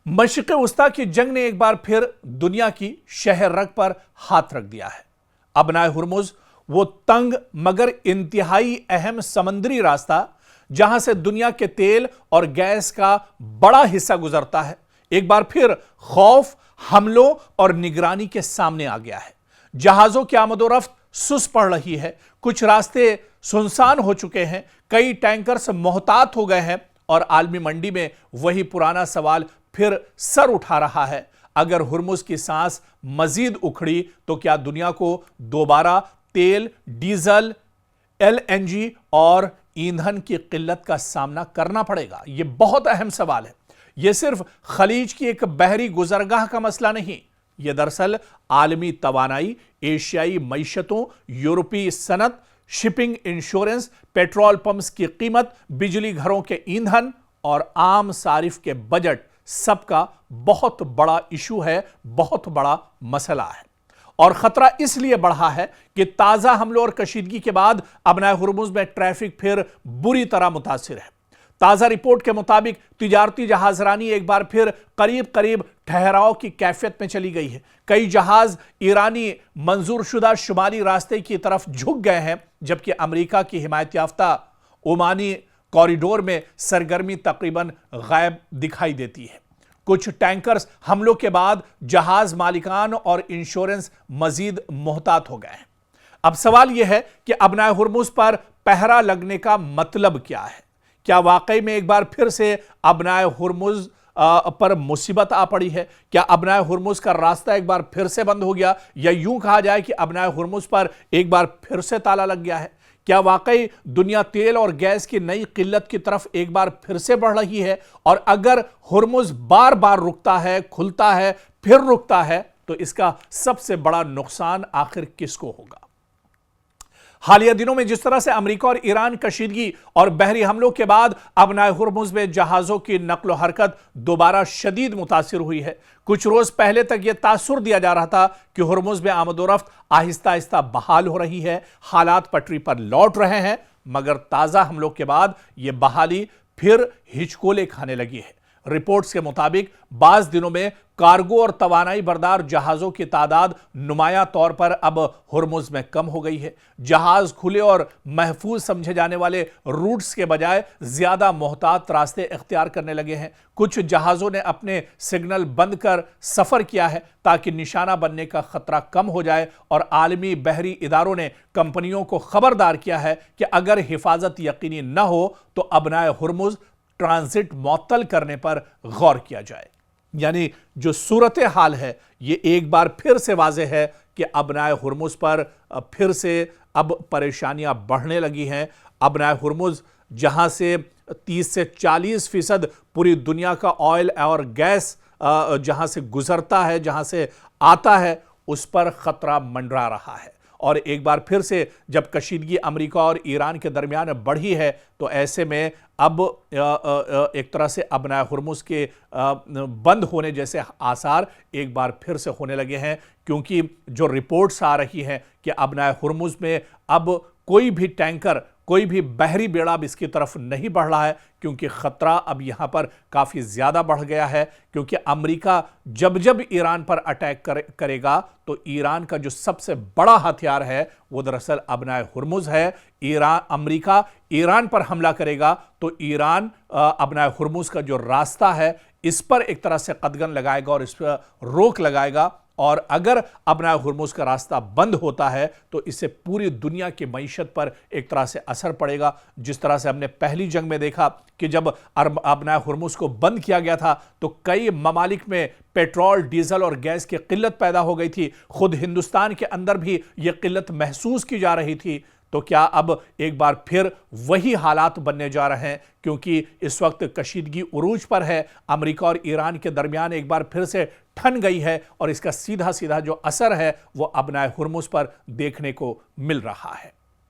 मशरिक़ वस्ता की जंग ने एक बार फिर दुनिया की शहर रग पर हाथ रख दिया है। अबनाए हुर्मुज़ वो तंग मगर इंतहाई अहम समंदरी रास्ता जहां से दुनिया के तेल और गैस का बड़ा हिस्सा गुजरता है, एक बार फिर खौफ, हमलों और निगरानी के सामने आ गया है। जहाजों की आमदोरफ्त सुस्त पड़ रही है, कुछ रास्ते सुनसान हो चुके हैं, कई टैंकर्स मोहतात हो गए हैं और आलमी मंडी में वही पुराना सवाल फिर सर उठा रहा है। अगर हुर्मुज़ की सांस मजीद उखड़ी तो क्या दुनिया को दोबारा तेल, डीजल, LNG और ईंधन की किल्लत का सामना करना पड़ेगा? यह बहुत अहम सवाल है। यह सिर्फ खलीज की एक बहरी गुजरगाह का मसला नहीं, यह दरअसल आलमी तवानाई, एशियाई मईशतों, यूरोपीय सनत, शिपिंग, इंश्योरेंस, पेट्रोल पंप्स की कीमत, बिजली घरों के ईंधन और आम सारिफ के बजट, सबका बहुत बड़ा इशू है, बहुत बड़ा मसला है। और खतरा इसलिए बढ़ा है कि ताजा हमलों और कशीदगी के बाद अबनाए हुर्मुज़ में ट्रैफिक फिर बुरी तरह मुतासिर है। ताजा रिपोर्ट के मुताबिक तिजारती जहाजरानी एक बार फिर करीब करीब ठहराव की कैफियत में चली गई है। कई जहाज ईरानी मंजूर शुदा शुमाली रास्ते की तरफ झुक गए हैं, जबकि अमेरिका की हिमायत याफ्ता ओमानी कॉरिडोर में सरगर्मी तकरीबन गायब दिखाई देती है। कुछ टैंकर्स हमलों के बाद जहाज मालिकान और इंश्योरेंस मजीद मोहतात हो गए हैं। अब सवाल यह है कि अबनाए हुर्मुज़ पर पहरा लगने का मतलब क्या है? क्या वाकई में एक बार फिर से अबनाए हुर्मुज़ पर मुसीबत आ पड़ी है? क्या अबनाए हुर्मुज़ का रास्ता एक बार फिर से बंद हो गया, या यूं कहा जाए कि अबनाए हुर्मुज़ पर एक बार फिर से ताला लग गया है? क्या वाकई दुनिया तेल और गैस की नई किल्लत की तरफ एक बार फिर से बढ़ रही है? और अगर हुर्मुज़ बार बार रुकता है, खुलता है, फिर रुकता है, तो इसका सबसे बड़ा नुकसान आखिर किसको होगा? हालिया दिनों में जिस तरह से अमेरिका और ईरान कशीदगी और बहरी हमलों के बाद अबनाए हुर्मुज़ में जहाज़ों की नकलो हरकत दोबारा शदीद मुतासिर हुई है। कुछ रोज पहले तक यह तासुर दिया जा रहा था कि हुर्मुज़ में आमदोरफ्त आहिस्ता आहिस्ता बहाल हो रही है, हालात पटरी पर लौट रहे हैं, मगर ताज़ा हमलों के बाद यह बहाली फिर हिचकोले खाने लगी है। रिपोर्ट्स के मुताबिक बाज़ दिनों में कार्गो और तवानाई बरदार जहाज़ों की तादाद नुमाया तौर पर अब हुर्मुज़ में कम हो गई है। जहाज़ खुले और महफूज समझे जाने वाले रूट्स के बजाय ज़्यादा मोहतात रास्ते इख्तियार करने लगे हैं। कुछ जहाज़ों ने अपने सिग्नल बंद कर सफ़र किया है ताकि निशाना बनने का खतरा कम हो जाए, और आलमी बहरी इदारों ने कंपनियों को खबरदार किया है कि अगर हिफाजत यकीनी न हो तो अबनाए हुर्मुज़ ट्रांजिट मुअत्तल करने पर गौर किया जाए। यानी जो सूरत हाल है, ये एक बार फिर से वाज़ेह है कि अबनाए हुर्मुज़ पर फिर से अब परेशानियां बढ़ने लगी हैं। अबनाए हुर्मुज़ जहां से 30 से 40% पूरी दुनिया का ऑयल और गैस जहां से गुजरता है, जहां से आता है, उस पर खतरा मंडरा रहा है। और एक बार फिर से जब कशीदगी अमेरिका और ईरान के दरमियान बढ़ी है, तो ऐसे में अब एक तरह से अबनाए हुर्मुज़ के बंद होने जैसे आसार एक बार फिर से होने लगे हैं, क्योंकि जो रिपोर्ट्स आ रही हैं कि अबनाए हुर्मुज़ में अब कोई भी टैंकर, कोई भी बहरी बेड़ा अब इसकी तरफ नहीं बढ़ रहा है, क्योंकि ख़तरा अब यहाँ पर काफ़ी ज़्यादा बढ़ गया है। क्योंकि अमेरिका जब जब ईरान पर अटैक करेगा तो ईरान का जो सबसे बड़ा हथियार है वो दरअसल अबनाए हुर्मुज़ है। अमेरिका ईरान पर हमला करेगा तो ईरान अबनाए हुर्मुज़ का जो रास्ता है इस पर एक तरह से कदगन लगाएगा और इस पर रोक लगाएगा। और अगर अबनाए हुर्मुज़ का रास्ता बंद होता है तो इससे पूरी दुनिया की मईशत पर एक तरह से असर पड़ेगा। जिस तरह से हमने पहली जंग में देखा कि जब अबनाए हुर्मुज़ को बंद किया गया था तो कई ममालिक में पेट्रोल, डीजल और गैस की किल्लत पैदा हो गई थी। खुद हिंदुस्तान के अंदर भी यह किल्लत महसूस की जा रही थी। तो क्या अब एक बार फिर वही हालात बनने जा रहे हैं? क्योंकि इस वक्त कशीदगी उरूज पर है, अमेरिका और ईरान के दरमियान एक बार फिर से ठन गई है, और इसका सीधा सीधा जो असर है वो अबनाए हुर्मुज़ पर देखने को मिल रहा है।